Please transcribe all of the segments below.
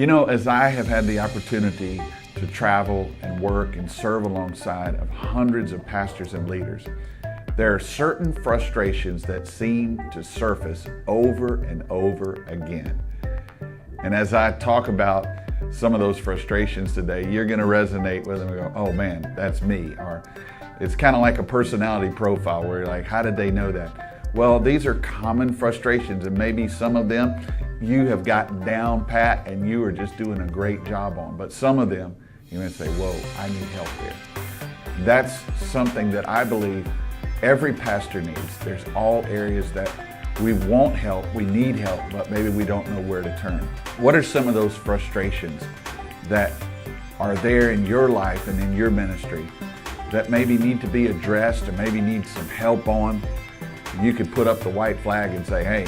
You know, as I have had the opportunity to travel and work and serve alongside of hundreds of pastors and leaders, there are certain frustrations that seem to surface over and over again. And as I talk about some of those frustrations today, you're going to resonate with them and go, oh man, that's me. Or it's kind of like a personality profile where you're like, how did they know that? Well, these are common frustrations, and maybe some of them you have gotten down pat and you are just doing a great job on. But some of them, you're going to say, whoa, I need help here. That's something that I believe every pastor needs. There's all areas that we want help, we need help, but maybe we don't know where to turn. What are some of those frustrations that are there in your life and in your ministry that maybe need to be addressed or maybe need some help on? You could put up the white flag and say, hey,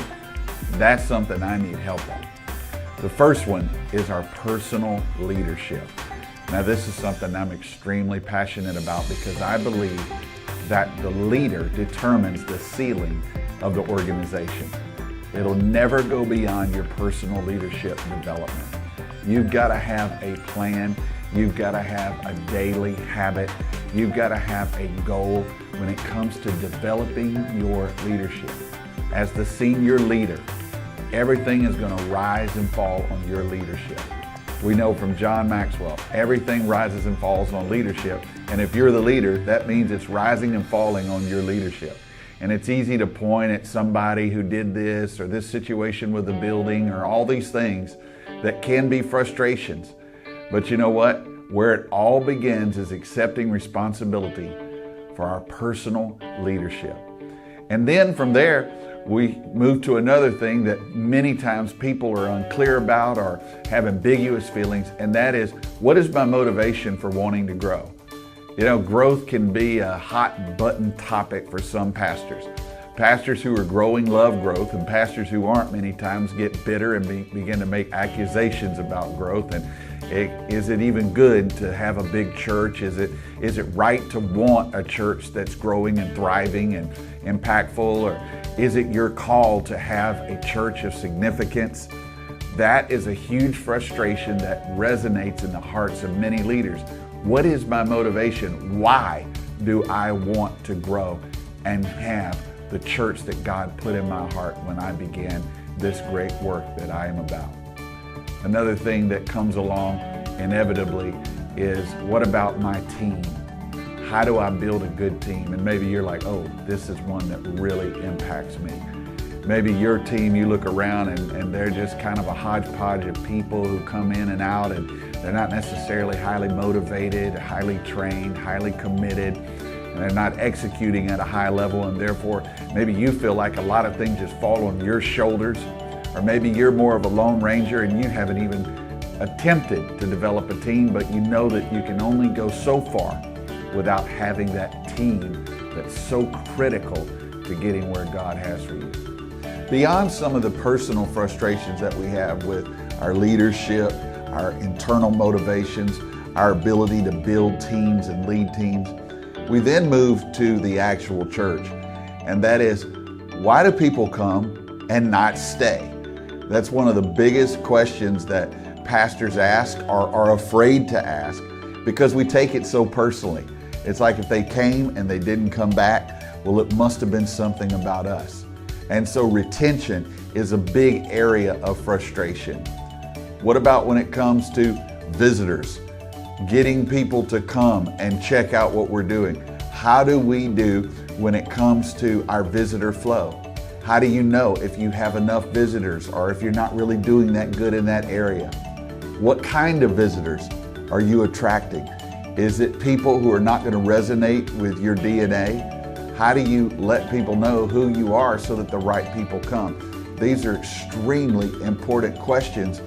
that's something I need help on. The first one is our personal leadership. Now, this is something I'm extremely passionate about because I believe that the leader determines the ceiling of the organization. It'll never go beyond your personal leadership development. You've got to have a plan. You've got to have a daily habit. You've got to have a goal when it comes to developing your leadership. As the senior leader, everything is going to rise and fall on your leadership. We know from John Maxwell, everything rises and falls on leadership. And if you're the leader, that means it's rising and falling on your leadership. And it's easy to point at somebody who did this or this situation with the building or all these things that can be frustrations. But you know what? Where it all begins is accepting responsibility for our personal leadership. And then from there, we move to another thing that many times people are unclear about or have ambiguous feelings, and that is, what is my motivation for wanting to grow? You know, growth can be a hot button topic for some pastors. Pastors who are growing love growth, and pastors who aren't many times get bitter and begin to make accusations about growth. And is it even good to have a big church? Is it right to want a church that's growing and thriving and impactful? Or is it your call to have a church of significance? That is a huge frustration that resonates in the hearts of many leaders. What is my motivation? Why do I want to grow and have the church that God put in my heart when I began this great work that I am about? Another thing that comes along inevitably is, what about my team? How do I build a good team? And maybe you're like, oh, this is one that really impacts me. Maybe your team, you look around and they're just kind of a hodgepodge of people who come in and out, and they're not necessarily highly motivated, highly trained, highly committed, and they're not executing at a high level, and therefore maybe you feel like a lot of things just fall on your shoulders. Or maybe you're more of a lone ranger and you haven't even attempted to develop a team, but you know that you can only go so far without having that team that's so critical to getting where God has for you. Beyond some of the personal frustrations that we have with our leadership, our internal motivations, our ability to build teams and lead teams, we then move to the actual church. And that is, why do people come and not stay? That's one of the biggest questions that pastors ask or are afraid to ask, because we take it so personally. It's like if they came and they didn't come back, well, it must have been something about us. And so retention is a big area of frustration. What about when it comes to visitors? Getting people to come and check out what we're doing. How do we do when it comes to our visitor flow? How do you know if you have enough visitors or if you're not really doing that good in that area? What kind of visitors are you attracting? Is it people who are not going to resonate with your DNA? How do you let people know who you are so that the right people come? These are extremely important questions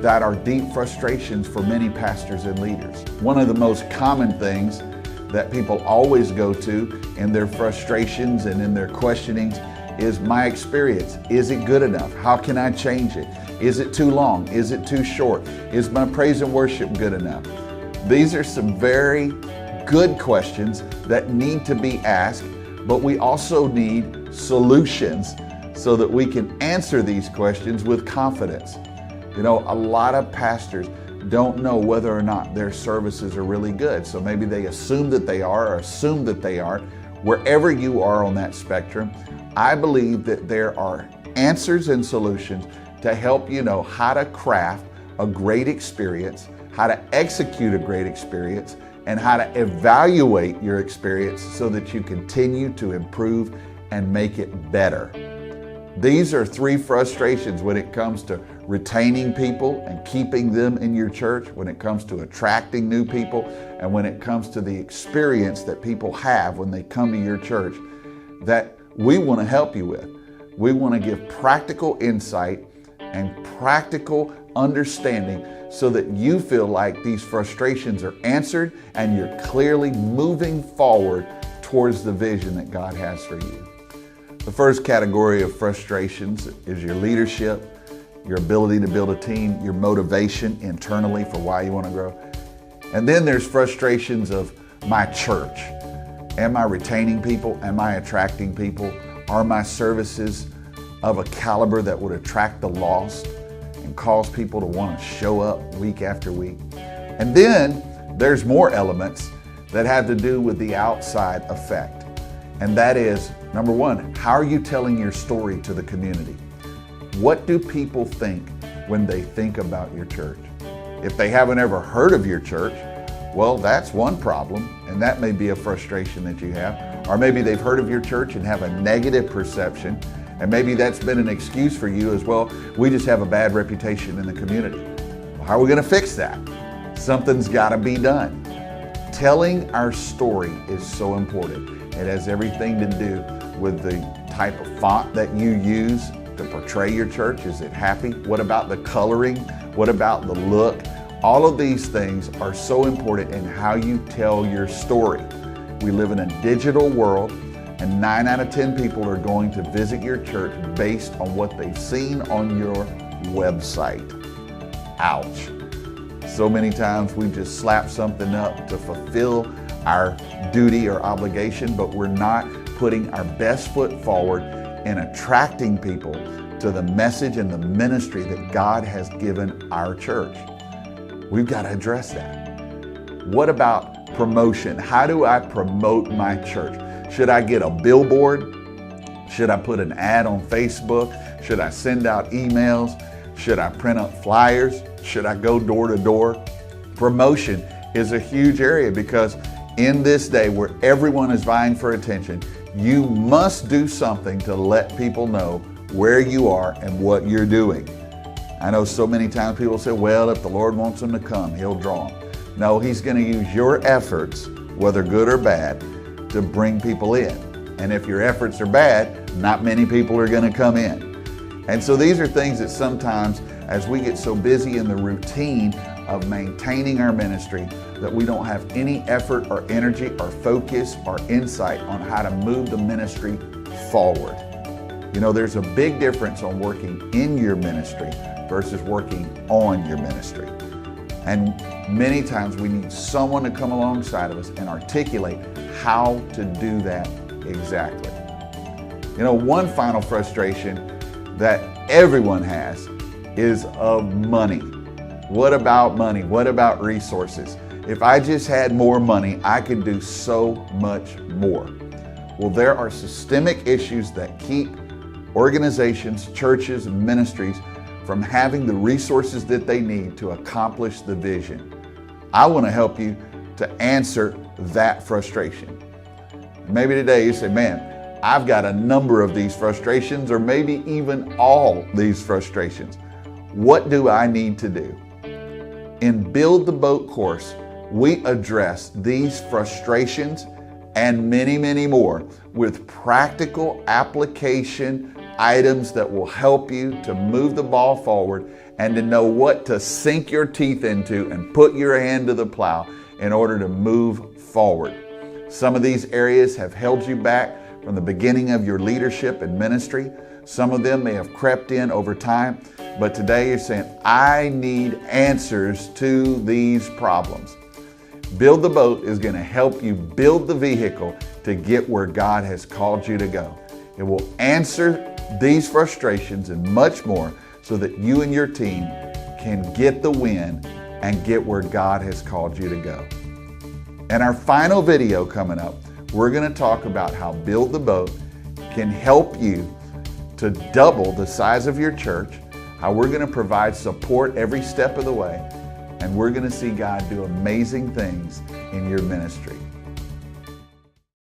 that are deep frustrations for many pastors and leaders. One of the most common things that people always go to in their frustrations and in their questionings is my experience. Is it good enough? How can I change it? Is it too long? Is it too short? Is my praise and worship good enough? These are some very good questions that need to be asked, but we also need solutions so that we can answer these questions with confidence. You know, a lot of pastors don't know whether or not their services are really good. So maybe they assume that they are or assume that they are. Wherever you are on that spectrum, I believe that there are answers and solutions to help you know how to craft a great experience, how to execute a great experience, and how to evaluate your experience so that you continue to improve and make it better. These are 3 frustrations when it comes to retaining people and keeping them in your church, when it comes to attracting new people, and when it comes to the experience that people have when they come to your church, that we want to help you with. We want to give practical insight and practical understanding so that you feel like these frustrations are answered and you're clearly moving forward towards the vision that God has for you. The first category of frustrations is your leadership, your ability to build a team, your motivation internally for why you want to grow. And then there's frustrations of my church. Am I retaining people? Am I attracting people? Are my services of a caliber that would attract the lost and cause people to want to show up week after week? And then there's more elements that have to do with the outside effect. And that is, number 1, how are you telling your story to the community? What do people think when they think about your church? If they haven't ever heard of your church, well, that's one problem, and that may be a frustration that you have. Or maybe they've heard of your church and have a negative perception, and maybe that's been an excuse for you as well. We just have a bad reputation in the community. Well, how are we going to fix that? Something's got to be done. Telling our story is so important. It has everything to do with the type of font that you use to portray your church. Is it happy? What about the coloring? What about the look? All of these things are so important in how you tell your story. We live in a digital world, and 9 out of 10 people are going to visit your church based on what they've seen on your website. Ouch. So many times we just slap something up to fulfill our duty or obligation, but we're not putting our best foot forward in attracting people to the message and the ministry that God has given our church. We've got to address that. What about promotion? How do I promote my church? Should I get a billboard? Should I put an ad on Facebook? Should I send out emails? Should I print up flyers? Should I go door to door? Promotion is a huge area because in this day where everyone is vying for attention, you must do something to let people know where you are and what you're doing. I know so many times people say, well, if the Lord wants them to come, He'll draw them. No, He's going to use your efforts, whether good or bad, to bring people in. And if your efforts are bad, not many people are going to come in. And so these are things that sometimes, as we get so busy in the routine of maintaining our ministry, that we don't have any effort or energy or focus or insight on how to move the ministry forward. You know, there's a big difference on working in your ministry versus working on your ministry. And many times we need someone to come alongside of us and articulate how to do that exactly. You know, one final frustration that everyone has is of money. What about money? What about resources? If I just had more money, I could do so much more. Well, there are systemic issues that keep organizations, churches, and ministries from having the resources that they need to accomplish the vision. I want to help you to answer that frustration. Maybe today you say, man, I've got a number of these frustrations, or maybe even all these frustrations. What do I need to do? In Build the Boat course, we address these frustrations and many, many more with practical application items that will help you to move the ball forward and to know what to sink your teeth into and put your hand to the plow in order to move forward. Some of these areas have held you back from the beginning of your leadership and ministry. Some of them may have crept in over time, but today you're saying, I need answers to these problems. Build the Boat is going to help you build the vehicle to get where God has called you to go. It will answer these frustrations and much more so that you and your team can get the win and get where God has called you to go. In our final video coming up, we're going to talk about how Build the Boat can help you to double the size of your church, how we're going to provide support every step of the way, and we're going to see God do amazing things in your ministry.